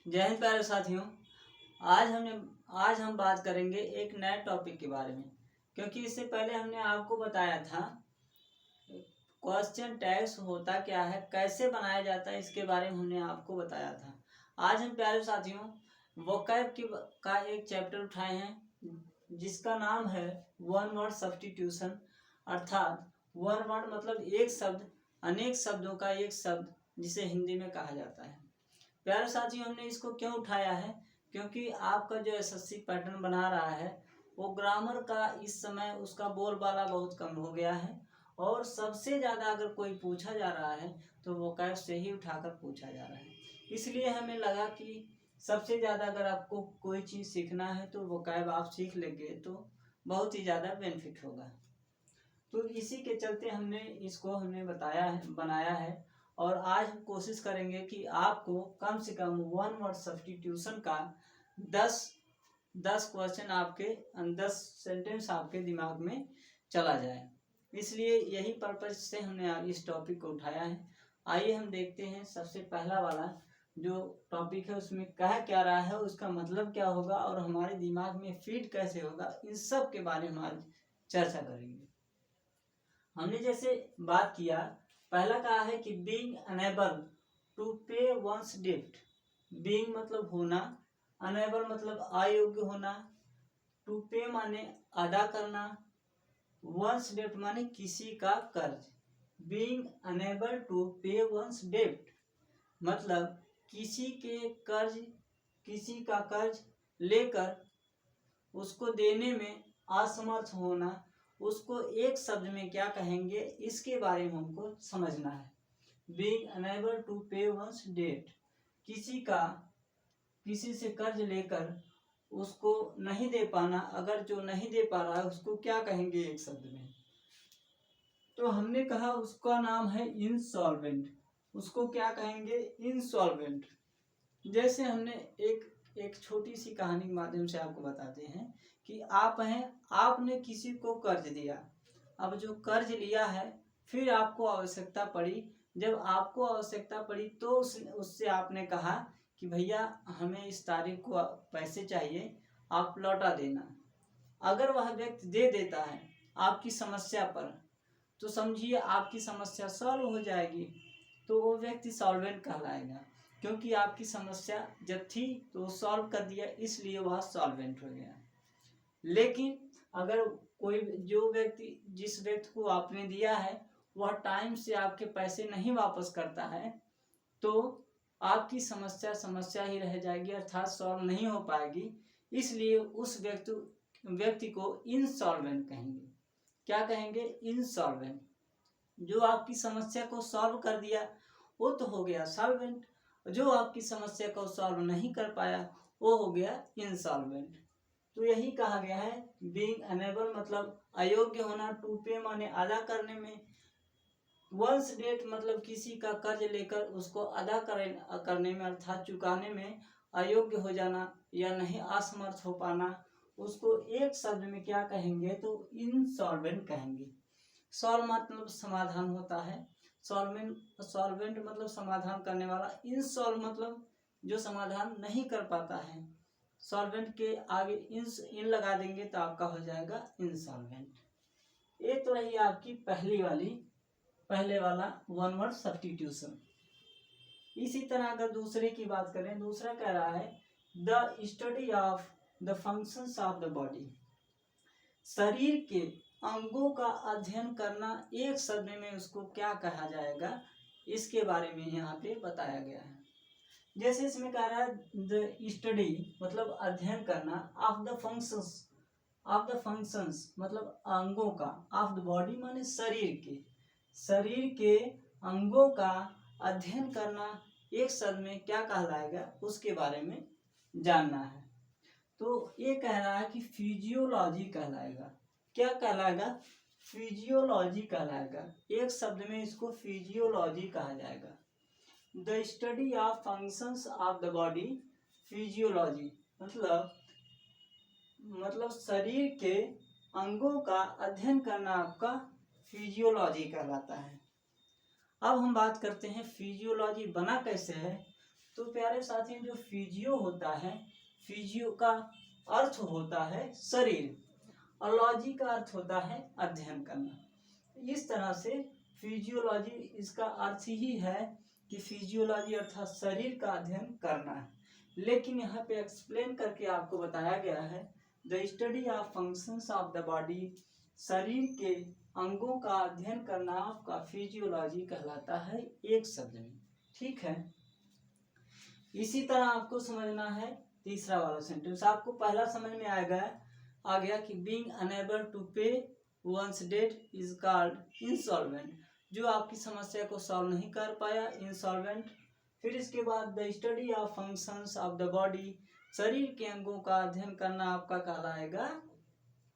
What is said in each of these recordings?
जय हिंद प्यारे साथियों। आज हम बात करेंगे एक नए टॉपिक के बारे में, क्योंकि इससे पहले हमने आपको बताया था क्वेश्चन टैग्स होता क्या है, कैसे बनाया जाता है, इसके बारे में हमने आपको बताया था। आज हम प्यारे साथियों वोकैब का एक चैप्टर उठाए हैं जिसका नाम है वन वर्ड सब्स्टिट्यूशन, अर्थात वन वर्ड मतलब एक शब्द अनेक शब्दों का एक शब्द, जिसे हिंदी में कहा जाता है। प्यारे साथियों, हमने इसको क्यों उठाया है, क्योंकि आपका जो एसएससी पैटर्न बना रहा है वो ग्रामर का इस समय उसका बोलबाला बहुत कम हो गया है, और सबसे ज़्यादा अगर कोई पूछा जा रहा है तो वोकैब से ही उठाकर पूछा जा रहा है। इसलिए हमें लगा कि सबसे ज़्यादा अगर आपको कोई चीज़ सीखना है तो वोकैब आप सीख लेंगे तो बहुत ही ज़्यादा बेनिफिट होगा। तो इसी के चलते हमने बनाया है, और आज हम कोशिश करेंगे कि आपको कम से कम वन वर्ड सब्स्टिट्यूशन का 10 क्वेश्चन आपके 10 सेंटेंस आपके दिमाग में चला जाए। इसलिए यही पर्पज से हमने इस टॉपिक को उठाया है। आइए हम देखते हैं सबसे पहला वाला जो टॉपिक है उसमें कह क्या रहा है, उसका मतलब क्या होगा और हमारे दिमाग में फीड कैसे होगा, इन सब के बारे में आज चर्चा करेंगे। हमने जैसे बात किया, पहला कहा है कि being unable to pay once डेब्ट। बीइंग मतलब होना, अनेबल मतलब अयोग्य होना, टू पे माने अदा करना, वंस डेब्ट माने किसी का कर्ज। Being unable to pay once डेब्ट मतलब किसी का कर्ज लेकर उसको देने में असमर्थ होना। उसको एक शब्द में क्या कहेंगे, इसके बारे में हमको समझना है। Being unable to pay one's date, किसी से कर्ज लेकर उसको नहीं दे पाना, अगर जो नहीं दे पा रहा है उसको क्या कहेंगे एक शब्द में, तो हमने कहा उसका नाम है इंसॉल्वेंट। उसको क्या कहेंगे, इंसॉल्वेंट। जैसे हमने एक छोटी सी कहानी के माध्यम से आपको बताते हैं कि आपने किसी को कर्ज दिया। अब जो कर्ज लिया है फिर आपको आवश्यकता पड़ी, जब आपको आवश्यकता पड़ी तो उससे आपने कहा कि भैया हमें इस तारीख को पैसे चाहिए, आप लौटा देना। अगर वह व्यक्ति दे देता है आपकी समस्या पर, तो समझिए आपकी समस्या सॉल्व हो जाएगी, तो वो व्यक्ति सॉल्वेंट कहलाएगा, क्योंकि आपकी समस्या जब थी तो सॉल्व कर दिया, इसलिए वह सॉल्वेंट हो गया। लेकिन अगर जिस व्यक्ति को आपने दिया है वह टाइम से आपके पैसे नहीं वापस करता है, तो आपकी समस्या ही रह जाएगी, अर्थात सॉल्व नहीं हो पाएगी। इसलिए उस व्यक्ति को इनसॉल्वेंट कहेंगे। क्या कहेंगे, इनसॉल्वेंट। जो आपकी समस्या को सॉल्व कर दिया वो तो हो गया सॉल्वेंट, जो आपकी समस्या को सॉल्व नहीं कर पाया वो हो गया इनसॉल्वेंट। तो यही कहा गया है, बीइंग अनेबल मतलब अयोग्य होना, टू पे माने अदा करने में, वंस डेट मतलब किसी का कर्ज लेकर उसको अदा करने में अर्थात चुकाने में अयोग्य हो जाना या नहीं असमर्थ हो पाना, उसको एक शब्द में क्या कहेंगे, तो इनसॉल्वेंट कहेंगे। सॉल्व मतलब समाधान होता है, सॉल्वेंट मतलब समाधान करने वाला, इनसॉल्व मतलब जो समाधान नहीं कर पाता है। सॉल्वेंट के आगे इन लगा देंगे तो आपका हो जाएगा इनसॉल्वेंट। ये तो रही आपकी पहले वाला वन वर्ड सब्स्टिट्यूशन। इसी तरह अगर दूसरे की बात करें, दूसरा कह रहा है the study of the functions of the body. शरीर के अंगों का अध्ययन करना, एक शब्द में उसको क्या कहा जाएगा, इसके बारे में यहाँ पे बताया गया है। जैसे इसमें कह रहा है द स्टडी मतलब अध्ययन करना, ऑफ द फंक्शंस मतलब अंगों का, ऑफ द बॉडी माने शरीर के अंगों का अध्ययन करना, एक शब्द में क्या कहलाएगा उसके बारे में जानना है। तो ये कह रहा है कि फिजियोलॉजी कहलाएगा। क्या कहलाएगा, फिजियोलॉजी कहलाएगा। एक शब्द में इसको फिजियोलॉजी कहा जाएगा। The study of functions of the body, physiology मतलब शरीर के अंगों का अध्ययन करना आपका फिजियोलॉजी कहलाता है। अब हम बात करते हैं फिजियोलॉजी बना कैसे है। तो प्यारे साथी, जो फिजियो होता है, फिजियो का अर्थ होता है शरीर और लॉजी का अर्थ होता है अध्ययन करना। इस तरह से फिजियोलॉजी इसका अर्थ ही है कि फिजियोलॉजी अर्थात शरीर का अध्ययन करना है। लेकिन यहाँ पे एक्सप्लेन करके आपको बताया गया है the study of functions of the body, शरीर के अंगों का अध्ययन करना आपका फिजियोलॉजी कहलाता है एक शब्द में। ठीक है, इसी तरह आपको समझना है तीसरा वाला सेंटेंस। आपको पहला समझ में आ गया कि being unable to pay one's debt is called insolvent, जो आपकी समस्या को सॉल्व नहीं कर पाया, इंसॉल्वेंट। फिर इसके बाद the study of functions of the body, शरीर के अंगों का अध्ययन करना आपका कहलाएगा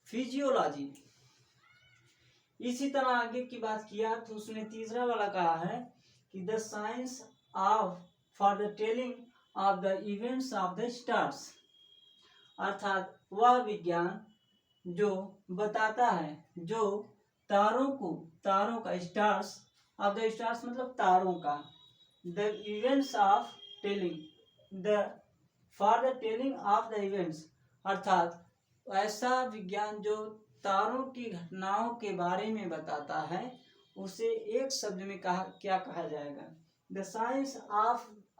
फिजियोलॉजी। इसी तरह आगे की बात किया तो उसने तीसरा वाला कहा है कि the science of for the telling of the events of the stars, अर्थात वह विज्ञान जो बताता है, जो तारों का स्टार्स ऑफ द स्टार्स मतलब तारों का, the events of telling the for the telling of the events, अर्थात ऐसा विज्ञान जो तारों की घटनाओं के बारे में बताता है, उसे एक शब्द में क्या कहा जाएगा? The science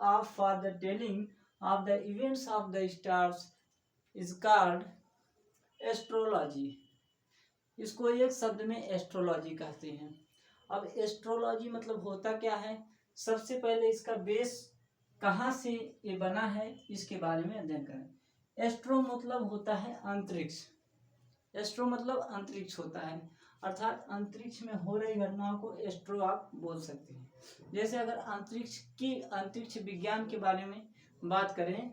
of for the telling of the events of the stars is called astrology. इसको एक शब्द में एस्ट्रोलॉजी कहते हैं। अब एस्ट्रोलॉजी मतलब होता क्या है? सबसे पहले इसका बेस कहाँ से ये बना है इसके बारे में अध्ययन करें। एस्ट्रो मतलब होता है अंतरिक्ष, एस्ट्रो मतलब अंतरिक्ष होता है, अर्थात अंतरिक्ष में हो रही घटनाओं को एस्ट्रो आप बोल सकते हैं। जैसे अगर अंतरिक्ष विज्ञान के बारे में बात करें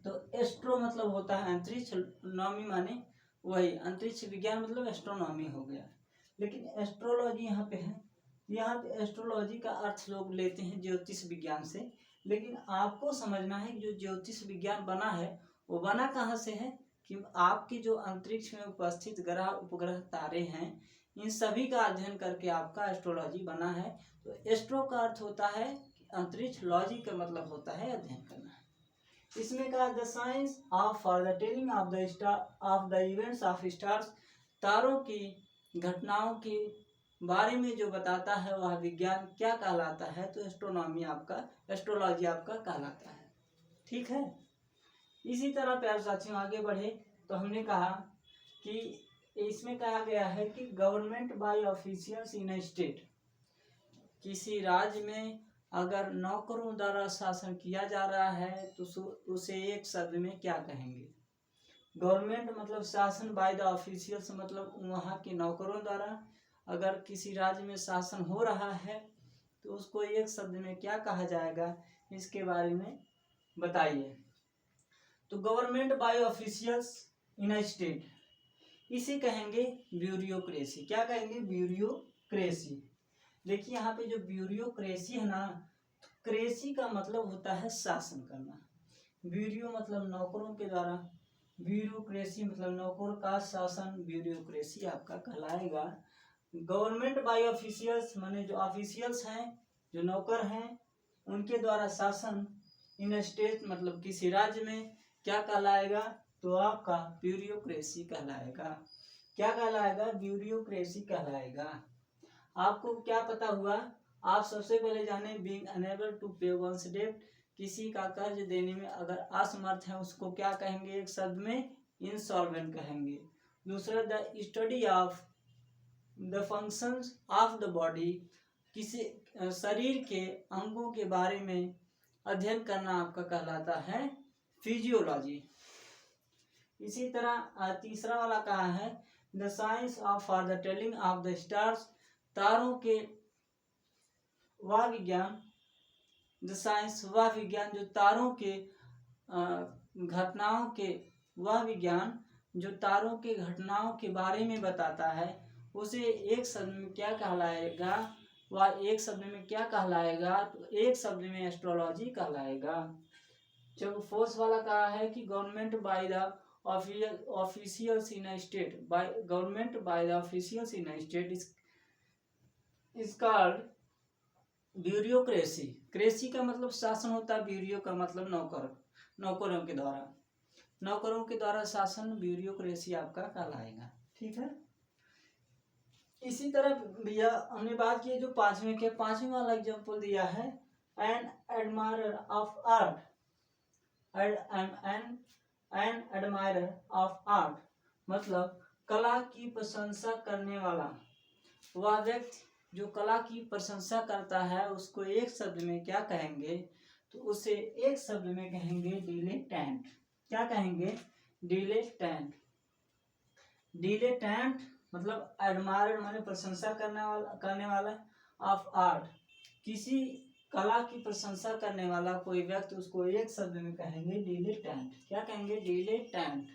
तो एस्ट्रो मतलब होता है अंतरिक्ष, नॉमी माने वही, अंतरिक्ष विज्ञान मतलब एस्ट्रोनॉमी हो गया। लेकिन एस्ट्रोलॉजी यहाँ पे है, यहाँ पे एस्ट्रोलॉजी का अर्थ लोग लेते हैं ज्योतिष विज्ञान से, लेकिन आपको समझना है जो ज्योतिष विज्ञान बना है वो बना कहाँ से है कि आपके जो अंतरिक्ष में उपस्थित ग्रह उपग्रह तारे हैं, इन सभी का अध्ययन करके आपका एस्ट्रोलॉजी बना है। तो एस्ट्रो का अर्थ होता है अंतरिक्ष, लॉजी का मतलब होता है अध्ययन करना। इसमें कहा the science of for the telling of the star of the events of stars, तारों की घटनाओं के बारे में जो बताता है वह विज्ञान क्या कहलाता है? तो एस्ट्रोनॉमी आपका, एस्ट्रोलॉजी आपका कहलाता है। ठीक है, इसी तरह प्यारे साथियों आगे बढ़े तो हमने कहा कि इसमें कहा गया है कि government by officials in A state, किसी राज्य में अगर नौकरों द्वारा शासन किया जा रहा है तो उसे एक शब्द में क्या कहेंगे? गवर्नमेंट मतलब शासन, बाय द ऑफिशियल्स मतलब वहाँ के नौकरों द्वारा अगर किसी राज्य में शासन हो रहा है तो उसको एक शब्द में क्या कहा जाएगा? इसके बारे में बताइए। तो government by officials in a state, इसे कहेंगे ब्यूरोक्रेसी। क्या कहेंगे? ब्यूरोक्रेसी। देखिए यहाँ पे जो ब्यूरोक्रेसी है ना, क्रेसी का मतलब होता है शासन करना, ब्यूरो मतलब नौकरों के द्वारा, ब्यूरोक्रेसी मतलब नौकर का शासन, ब्यूरोक्रेसी आपका कहलाएगा। गवर्नमेंट बाय ऑफिशियल्स माने जो ऑफिशियल्स हैं, जो नौकर हैं, उनके द्वारा शासन, इन स्टेट मतलब किसी राज्य में क्या कहलाएगा? तो आपका ब्यूरोक्रेसी कहलाएगा। क्या कहलाएगा? ब्यूरोक्रेसी कहलाएगा। आपको क्या पता हुआ? आप सबसे पहले जाने being unable to pay one's date, किसी का कर्ज देने में अगर असमर्थ है उसको क्या कहेंगे? एक शब्द में इंसॉल्वेंट कहेंगे। दूसरा the study of the functions of the body, किसी शरीर के अंगों के बारे में अध्ययन करना आपका कहलाता है फिजियोलॉजी। इसी तरह तीसरा वाला कहा है the science of for the telling of the stars, तारों के वह विज्ञान, द साइंस वह विज्ञान जो तारों के घटनाओं के, वह विज्ञान जो तारों के घटनाओं के बारे में बताता है, उसे एक शब्द में क्या कहलाएगा? वह एक शब्द में क्या कहलाएगा? तो एक शब्द में एस्ट्रोलॉजी कहलाएगा। जब फोर्स वाला कहा है कि government by the officials in a state, by government by the officials in a state is called bureaucracy, cracy का मतलब शासन होता है, ब्यूरो का मतलब नौकर, नौकरों के द्वारा, नौकरों के द्वारा शासन ब्यूरोक्रेसी आपका कहलाएगा। ठीक है। इसी तरह भैया हमने बात की जो पांचवें के, पांचवें वाला एग्जांपल दिया है an admirer of art, an admirer of art मतलब कला की प्रशंसा करने वाला। वह व्यक्ति जो कला की प्रशंसा करता है उसको एक शब्द में क्या कहेंगे, तो उसे एक शब्द में कहेंगे डिलेटेंट। क्या कहेंगे? डिलेटेंट। डिलेटेंट मतलब एडमायर माने प्रशंसा करने वाला ऑफ आर्ट, किसी कला की प्रशंसा करने वाला कोई व्यक्ति, उसको एक शब्द में कहेंगे डिलेटेंट। क्या कहेंगे? डिलेटेंट।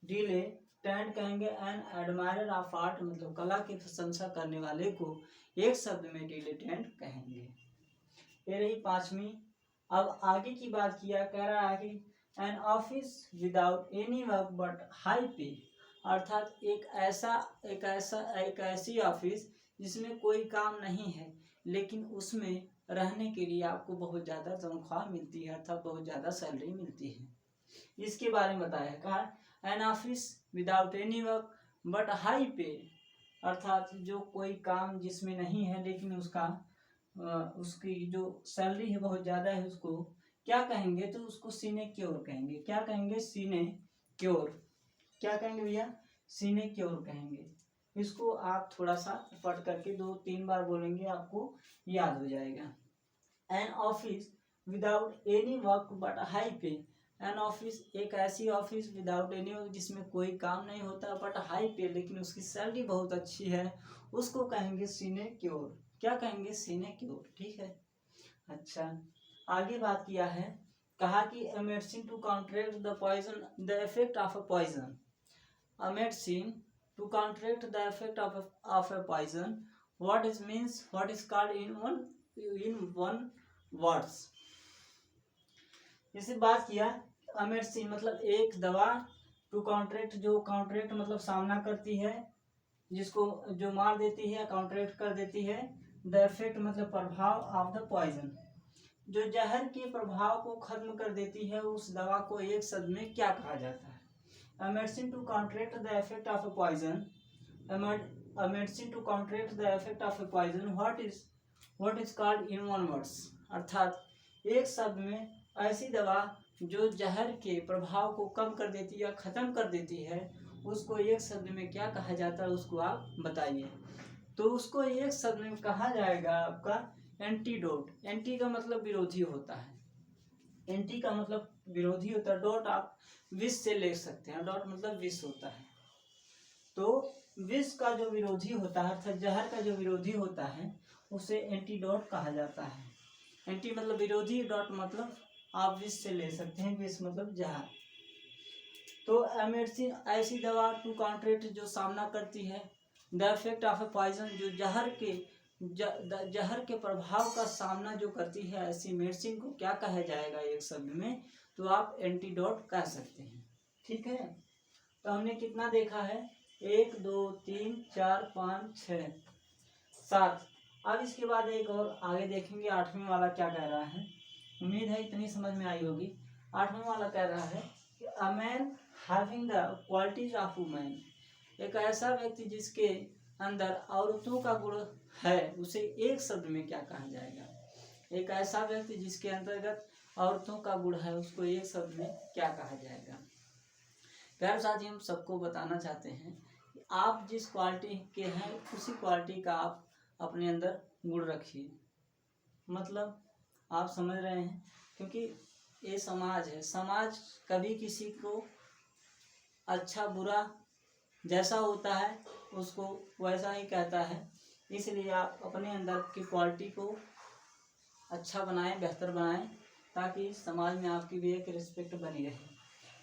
डिलेटेंट कहेंगे एन एडमायरर ऑफ आर्ट मतलब कला की प्रशंसा करने वाले को एक शब्द में डिलेटेंट कहेंगे। ये रही पांचवी। अब आगे की बात किया, कह रहा है कि an office without any work but high पे, अर्थात एक ऐसी ऑफिस जिसमें कोई काम नहीं है लेकिन उसमें रहने के लिए आपको बहुत ज़्यादा तनख्वाह मिलती है, अर्थात बहुत ज़्यादा सैलरी मिलती है। इसके बारे में बताया, कहा an office without any work but high पे, अर्थात जो कोई काम जिसमें नहीं है लेकिन उसकी जो सैलरी है बहुत ज़्यादा है, उसको क्या कहेंगे? तो उसको सिनेक्योर कहेंगे। क्या कहेंगे? सिनेक्योर। क्या कहेंगे भैया? सिनेक्योर कहेंगे। इसको आप थोड़ा सा पढ़ करके 2-3 बार बोलेंगे, आपको याद हो जाएगा। An office without any work but high पे, एन ऑफिस एक ऐसी ऑफिस विदाउट एनी वर्क जिसमें कोई काम नहीं होता बट हाई पे लेकिन उसकी सैलरी बहुत अच्छी है, उसको कहेंगे सिनेक्योर। क्या कहेंगे? सिनेक्योर। ठीक है। अच्छा, आगे बात किया है, कहा कि a medicine to counteract the poison, the effect of a poison, a medicine to counteract the effect of a poison, what is called in one words। इसे बात किया, a medicine मतलब एक दवा, to counteract जो counteract मतलब सामना करती है, जिसको जो मार देती है, counteract कर देती है, the effect मतलब प्रभाव of the poison, जो जहर के प्रभाव को खत्म कर देती है, उस दवा को एक शब्द में क्या कहा जाता है? A medicine to counteract the effect of a poison, a medicine to counteract the effect of a poison, what is called in one words, अर्थात एक शब्द में ऐसी दवा जो जहर के प्रभाव को कम कर देती है या खत्म कर देती है, उसको एक शब्द में क्या कहा जाता है, उसको आप बताइए। तो उसको एक शब्द में कहा जाएगा आपका एंटीडोट। एंटी का मतलब विरोधी होता है, एंटी का मतलब विरोधी होता है, डॉट आप विष से ले सकते हैं, डॉट मतलब विष होता है। तो विष का जो विरोधी होता है, अर्थात जहर का जो विरोधी होता है, उसे एंटीडोट कहा जाता है। एंटी मतलब विरोधी, डॉट मतलब आप विष से ले सकते हैं, विष मतलब जहर। तो मेडिसिन ऐसी दवा टू काउंटरेट जो सामना करती है, the effect of a poison जो जहर के प्रभाव का सामना जो करती है, ऐसी मेडिसिन को क्या कहा जाएगा एक शब्द में? तो आप एंटीडोट कह सकते हैं। ठीक है। तो हमने कितना देखा है? 1 2 3 4 5 6 7। अब इसके बाद एक और आगे देखेंगे, 8वें वाला क्या कह रहा है। उम्मीद है इतनी समझ में आई होगी। 8वें वाला कह रहा है कि अ man having the qualities of women, एक ऐसा व्यक्ति जिसके अंदर औरतों का गुण है, उसे एक शब्द में क्या कहा जाएगा? एक ऐसा व्यक्ति जिसके अंतर्गत औरतों का गुण है, उसको एक शब्द में क्या कहा जाएगा? प्यारे साथी, हम सबको बताना चाहते हैं कि आप जिस क्वालिटी के हैं उसी क्वालिटी का आप अपने अंदर गुण रखिए। मतलब आप समझ रहे हैं, क्योंकि ये समाज है, समाज कभी किसी को अच्छा बुरा जैसा होता है उसको वैसा ही कहता है। इसलिए आप अपने अंदर की क्वालिटी को अच्छा बनाएं, बेहतर बनाएं, ताकि समाज में आपकी भी एक रिस्पेक्ट बनी रहे।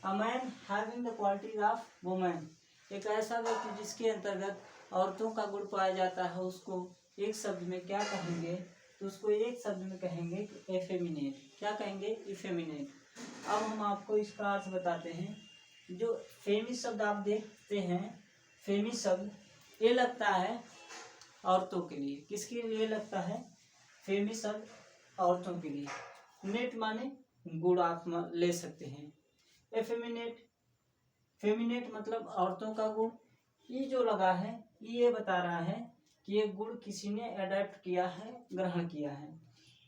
अ man having the qualities of women, एक ऐसा व्यक्ति जिसके अंतर्गत औरतों का गुण पाया जाता है, उसको एक शब्द में क्या कहेंगे? तो उसको एक शब्द में कहेंगे इफेमिनेट। क्या कहेंगे? इफेमिनेट। अब हम आपको इसका अर्थ बताते हैं। जो फेमी शब्द आप देखते हैं, फेमी शब्द ये लगता है औरतों के लिए। किसके लिए लगता है? फेमी शब्द औरतों के लिए, नेट माने गुण आप ले सकते हैं। एफेमिनेट, फेमिनेट मतलब औरतों का गुण। ये जो लगा है ये बता रहा है कि ये गुण किसी ने अडेप्ट किया है, ग्रहण किया है।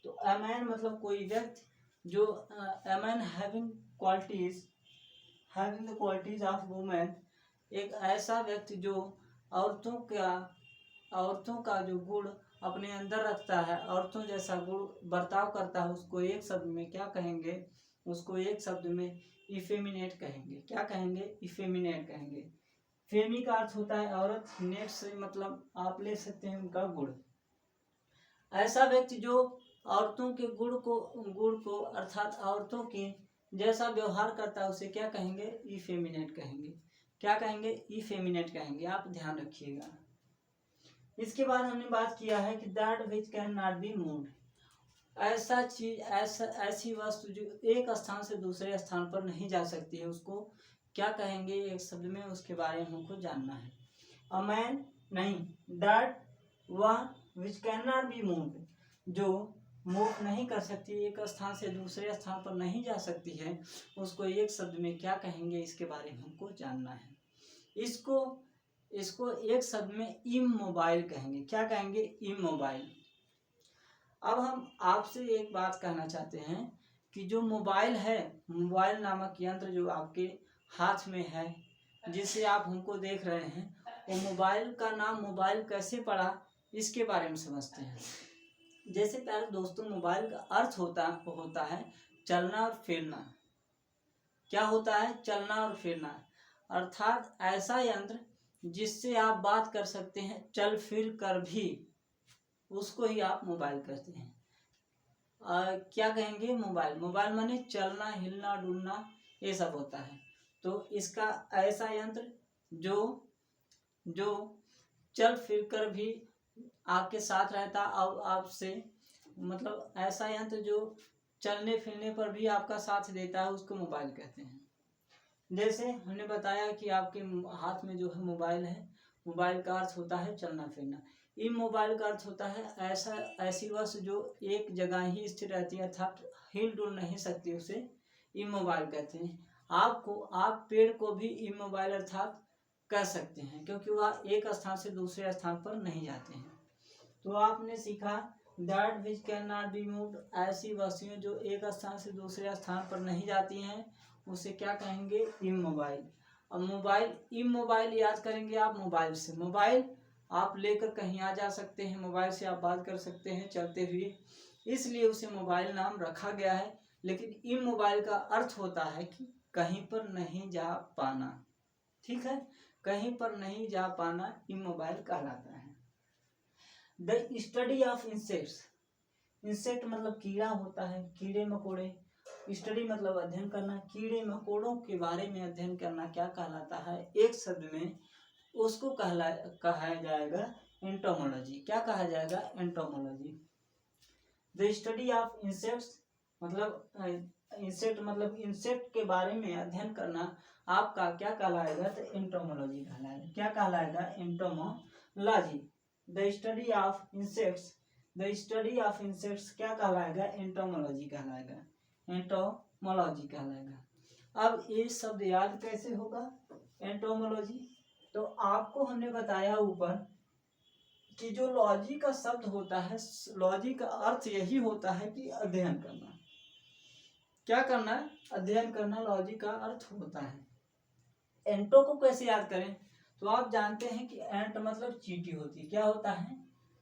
तो अ मैन मतलब कोई व्यक्ति जो अ man having the qualities of women, एक ऐसा व्यक्ति जो औरतों का जो गुण अपने अंदर रखता है, औरतों जैसा गुण बर्ताव करता है, उसको एक शब्द में क्या कहेंगे? उसको एक शब्द में इफेमिनेट कहेंगे। क्या कहेंगे? इफेमिनेट कहेंगे। फेमी का अर्थ होता है औरत, नेट से मतलब आप ले सकते हैं उनका गुण। ऐसा व्यक्ति जो औरतों के गुण को अर्थात औरतों के जैसा व्यवहार करता है उसे क्या कहेंगे? इफेमिनेट कहेंगे। क्या कहेंगे? इफेमिनेट कहेंगे। आप ध्यान रखिएगा। इसके बाद हमने बात किया है कि that which can not be moved, ऐसी वस्तु जो एक स्थान से दूसरे स्थान पर नहीं जा सकती है, उसको क्या कहेंगे? एक शब्द में उसके बारे में हमको जानना है। अ मैन नहीं, दैट वह which can not be moved, जो मूव नहीं कर सकती, एक स्थान से दूसरे स्थान पर नहीं जा सकती है, उसको एक शब्द में क्या कहेंगे? इसके बारे में हमको जानना है। इसको एक शब्द में इमोबाइल कहेंगे। क्या कहेंगे? इमोबाइल। अब हम आपसे एक बात कहना चाहते हैं कि जो मोबाइल है, मोबाइल नामक यंत्र जो आपके हाथ में है, जिसे आप हमको देख रहे हैं, वो मोबाइल का नाम मोबाइल कैसे पड़ा, इसके बारे में समझते हैं। जैसे प्यारे दोस्तों, मोबाइल का अर्थ होता है चलना और फिरना। क्या होता है? चलना और फिरना, अर्थात ऐसा यंत्र जिससे आप बात कर सकते हैं चल फिर कर भी, उसको ही आप मोबाइल कहते हैं। क्या कहेंगे? मोबाइल। मोबाइल माने चलना, हिलना, डुलना, ये सब होता है। तो इसका ऐसा यंत्र जो चल फिर कर भी आपके साथ रहता और आपसे मतलब ऐसा यंत्र जो चलने फिरने पर भी आपका साथ देता है, उसको मोबाइल कहते हैं। जैसे हमने बताया कि आपके हाथ में जो है मोबाइल है, मोबाइल का अर्थ होता है चलना फिरना। इमोबाइल का अर्थ होता है ऐसी वस्तु जो एक जगह ही स्थिर रहती है, अर्थात हिल डुल नहीं सकती, उसे इमोबाइल कहते हैं। आप पेड़ को भी इमोबाइल अर्थात कह सकते हैं, क्योंकि वह एक स्थान से दूसरे स्थान पर नहीं जाते हैं। तो आपने सीखा that which can not be moved, ऐसी वस्तुएं जो एक स्थान से दूसरे स्थान पर नहीं जाती हैं, उसे क्या कहेंगे? इमोबाइल। अब मोबाइल, इमोबाइल याद करेंगे आप मोबाइल से। मोबाइल आप लेकर कहीं आ जा सकते हैं, मोबाइल से आप बात कर सकते हैं चलते हुए, इसलिए उसे मोबाइल नाम रखा गया है। लेकिन इमोबाइल का अर्थ होता है कि कहीं पर नहीं जा पाना। ठीक है, कहीं पर नहीं जा पाना इमोबाइल कहलाता है। The study of insects, insect मतलब कीड़ा होता है, कीड़े मकोड़े। स्टडी मतलब अध्ययन करना, कीड़े मकोड़ों के बारे में अध्ययन करना क्या कहलाता है? एक शब्द में उसको कहा जाएगा एंटोमोलॉजी। क्या कहा जाएगा? Entomology. The study of insects मतलब इंसेक्ट मतलब इंसेक्ट के बारे में अध्ययन करना आपका क्या कहलाएगा? तो एंटोमोलॉजी कहलाएगा। क्या कहलाएगा? Entomology. The study of insects, the study of insects क्या कहलाएगा? एंटोमोलॉजी कहलाएगा। एंटोमोलॉजी कहलाएगा। अब ये शब्द याद कैसे होगा? एंटोमोलॉजी। तो आपको हमने बताया ऊपर कि जो लॉजी का शब्द होता है, लॉजी का अर्थ यही होता है कि अध्ययन करना। क्या करना? अध्ययन करना लॉजी का अर्थ होता है। एंटो को कैसे याद करें? तो आप जानते हैं कि एंट मतलब चींटी होती है। क्या होता है?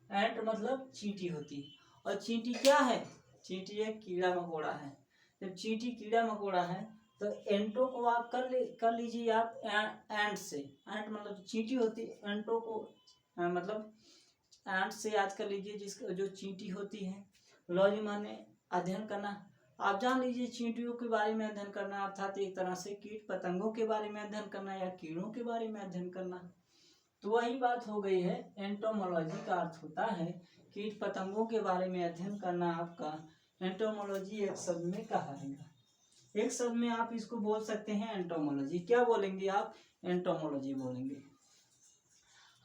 एंट मतलब चींटी होती। और चींटी क्या है? चींटी एक कीड़ा मकोड़ा है। जब चींटी कीड़ा मकोड़ा है तो एंटो को आप कर लीजिए आप एंट से। एंट मतलब चींटी होती है, एंटो को मतलब एंट से याद कर लीजिए, जिसका जो चींटी होती है। लॉजी माने अध्ययन करना। आप जान लीजिए चींटियों के बारे में अध्ययन करना, अर्थात एक तरह से कीट पतंगों के बारे में अध्ययन करना या कीड़ों के बारे में अध्ययन करना। तो वही बात हो गई है। एंटोमोलॉजी का अर्थ होता है कीट पतंगों के बारे में अध्ययन करना। आपका एंटोमोलॉजी एक शब्द में कहाएगा। एक शब्द में आप इसको बोल सकते हैं एंटोमोलॉजी। क्या बोलेंगे आप? एंटोमोलॉजी बोलेंगे।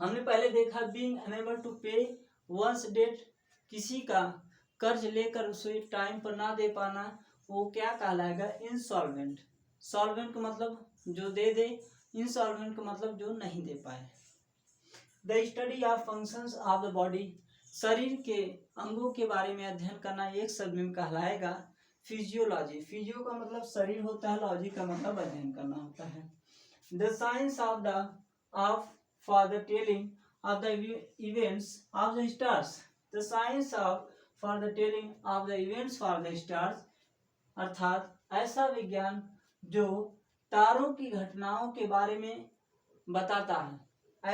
हमने पहले देखा being unable to pay one's date, किसी का कर्ज लेकर उसे टाइम पर ना दे पाना, वो क्या कहलाएगा? इंसॉल्वेंट। सॉल्वेंट का मतलब जो दे दे, इंसॉल्वेंट का मतलब जो नहीं दे पाए। The study of functions of the body, शरीर के अंगों के बारे में अध्ययन करना एक शब्द में कहलाएगा फिजियोलॉजी। फिजियो का मतलब शरीर होता है, लॉजी का मतलब अध्ययन करना होता है। The science of for the telling of the events of the stars, the science of for the telling of the events for the stars, अर्थात ऐसा विज्ञान जो तारों की घटनाओं के बारे में बताता है।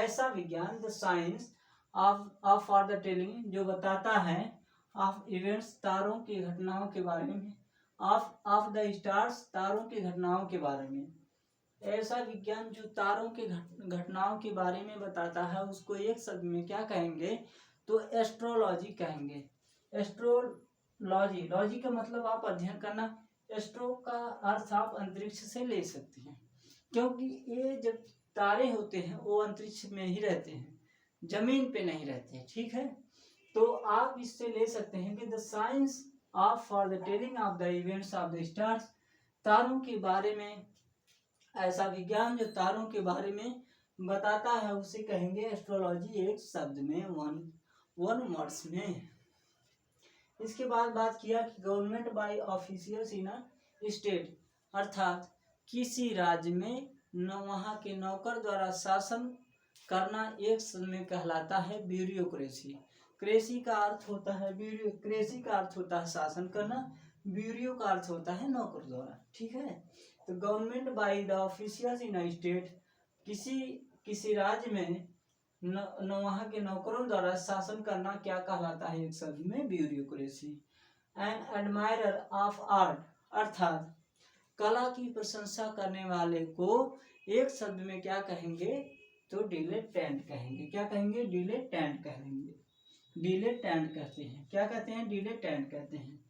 ऐसा विज्ञान, the science of for the telling, जो बताता है, ऑफ इवेंट्स, तारों की घटनाओं के बारे में, ऑफ द स्टार्स, तारों की घटनाओं के बारे में। ऐसा विज्ञान जो तारों की घटनाओं के बारे में बताता है, उसको एक शब्द में क्या कहेंगे? तो एस्ट्रोलॉजी कहेंगे। एस्ट्रोलॉजी, लॉजी का मतलब आप अध्ययन करना, एस्ट्रो का अर्थ आप अंतरिक्ष से ले सकते हैं, क्योंकि ये जब तारे होते हैं वो अंतरिक्ष में ही रहते हैं, जमीन पे नहीं रहते हैं, ठीक है। तो आप इससे ले सकते हैं कि the science of for the telling of the events of the stars, तारों के बारे में ऐसा विज्ञान जो तारों के बारे में बताता है, उसे कहेंगे एस्ट्रोलॉजी, एक शब्द में, वन वर्ड्स में। इसके बाद बात किया कि government by officials in a state, अर्थात किसी राज्य में वहाँ के नौकर द्वारा शासन करना एक शब्द में कहलाता है ब्यूरोक्रेसी। क्रेसी का अर्थ होता है क्रेसी का अर्थ होता है शासन करना, ब्यूरो का अर्थ होता है नौकर द्वारा, ठीक है। तो government by the officials in a state, किसी राज्य में वहाँ के नौकरों द्वारा शासन करना क्या कहलाता है एक शब्द में? Bureaucracy. An admirer of art, अर्थात कला की प्रशंसा करने वाले को एक शब्द में क्या कहेंगे? तो डिलेटेंट कहेंगे। क्या कहेंगे? डिलेटेंट कहेंगे। डिलेटेंट कहते हैं, क्या कहते हैं? डिलेटेंट कहते हैं।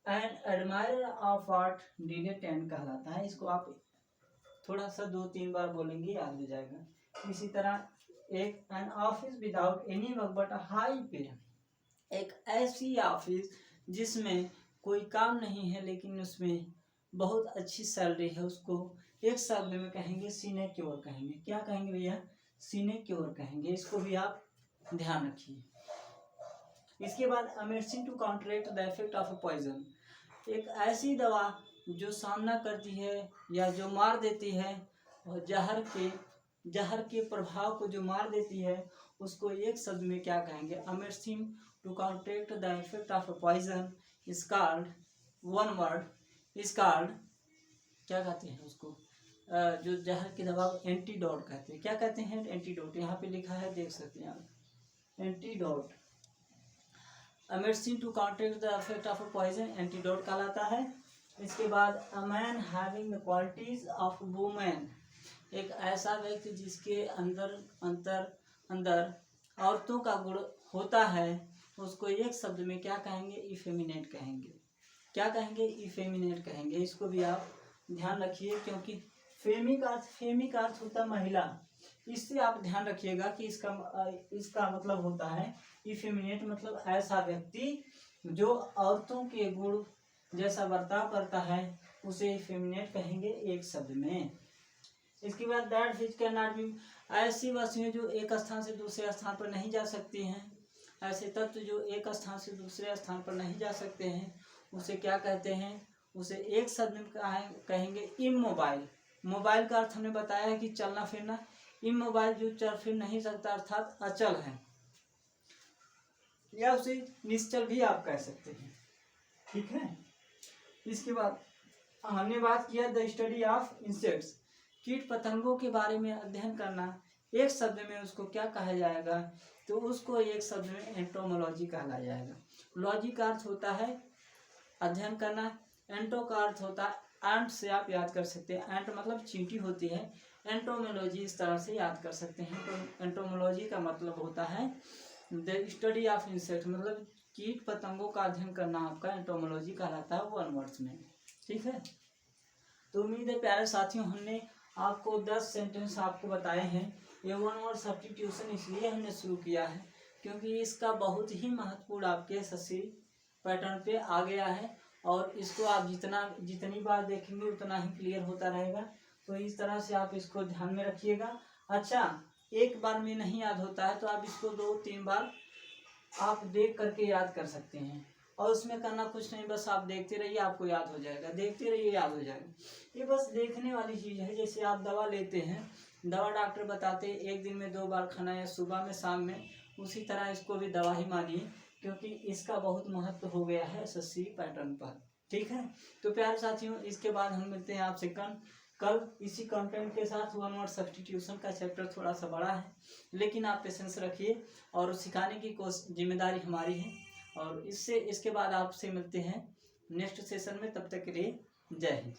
एन एडमायरर ऑफ आर्ट डिलेटेंट कहलाता है। इसको आप थोड़ा सा 2-3 बार बोलेंगे, याद हो जाएगा। इसी तरह एक an office without any work but high पे, एक ऐसी ऑफिस जिसमें कोई काम नहीं है लेकिन उसमें बहुत अच्छी सैलरी है, उसको एक शब्द में कहेंगे सिनेक्योर कहेंगे। क्या कहेंगे भैया? सिनेक्योर कहेंगे। इसको भी आप ध्यान रखिए। इसके बाद medicine to counteract the effect of poison, एक ऐसी दवा जो सामना करती है या जो मार देती है, और जहर के प्रभाव को जो मार देती है, उसको एक शब्द में क्या कहेंगे? Medicine to counteract the effect of poison is called, one word, is called, क्या कहते हैं उसको? जो जहर की दवा को एंटीडोट कहते हैं। क्या कहते हैं? एंटीडोट। यहाँ पे लिखा है, देख सकते हैं आप, antidote. Medicine to counteract the effect of poison antidote कहलाता है। इसके बाद a man having the qualities of women, एक ऐसा व्यक्ति जिसके अंदर औरतों का गुण होता है, उसको एक शब्द में क्या कहेंगे? इफेमिनेट कहेंगे। क्या कहेंगे? इफेमिनेट कहेंगे। इसको भी आप ध्यान रखिए, क्योंकि फेमी का अर्थ होता है महिला। इससे आप ध्यान रखिएगा कि इसका मतलब होता है इफेमिनेट, मतलब ऐसा व्यक्ति जो औरतों के गुण जैसा बर्ताव करता है, उसे इफेमिनेट कहेंगे एक शब्द में। इसके बाद that which can not be, ऐसी वस्तुएं जो एक स्थान से दूसरे स्थान पर नहीं जा सकती हैं, ऐसे तत्व जो एक स्थान से दूसरे स्थान पर नहीं जा सकते हैं, उसे क्या कहते हैं? उसे एक शब्द में कहेंगे इमोबाइल। मोबाइल का अर्थ हमने बताया है कि चलना फिरना। इमोबाइल जो चल फिर नहीं सकता, अर्थात अचल है, या उसे निश्चल भी आप कह सकते हैं, ठीक है। इसके बाद हमने बात किया द स्टडी ऑफ इंसेक्ट्स, कीट पतंगों के बारे में अध्ययन करना, एक शब्द में उसको क्या कहा जाएगा? तो उसको एक शब्द में एंटोमोलॉजी कहा जाएगा। लॉजी का अर्थ होता है अध्ययन करना, एंटो का अर्थ होता है, एंट से आप याद कर सकते हैं, एंट मतलब चींटी होती है, एंटोमोलॉजी इस तरह से याद कर सकते हैं। तो एंटोमोलॉजी का मतलब होता है द स्टडी ऑफ इंसेक्ट, मतलब कीट पतंगों का अध्ययन करना आपका एंटोमोलॉजी कहलाता है, वन वर्ड्स में, ठीक है। तो उम्मीद है प्यारे साथियों, हमने आपको 10 सेंटेंस आपको बताए हैं। ये वन वर्ड सब्स्टिट्यूशन इसलिए हमने शुरू किया है क्योंकि इसका बहुत ही महत्वपूर्ण आपके एसएससी पैटर्न पे आ गया है और इसको आप जितनी बार देखेंगे उतना ही क्लियर होता रहेगा। तो इस तरह से आप इसको ध्यान में रखिएगा। अच्छा, एक बार में नहीं याद होता है तो आप इसको 2-3 बार आप देख करके याद कर सकते हैं और उसमें करना कुछ नहीं, बस आप देखते रहिए, आपको याद हो जाएगा, देखते रहिए, याद हो जाएगा। ये बस देखने वाली चीज़ है। जैसे आप दवा लेते हैं, दवा डॉक्टर बताते हैं 1 दिन में 2 बार खाना या सुबह में शाम में, उसी तरह इसको भी दवा ही मानिए, क्योंकि इसका बहुत महत्व हो गया है एसएससी पैटर्न पर। ठीक है, तो प्यारे साथियों, इसके बाद हम मिलते हैं आपसे कल इसी कंटेंट के साथ। 1 वर्ड सब्स्टिट्यूशन का चैप्टर थोड़ा सा बड़ा है, लेकिन आप पेशेंस रखिए और सिखाने की जिम्मेदारी हमारी है। और इसके बाद आपसे मिलते हैं नेक्स्ट सेशन में। तब तक के लिए जय हिंद।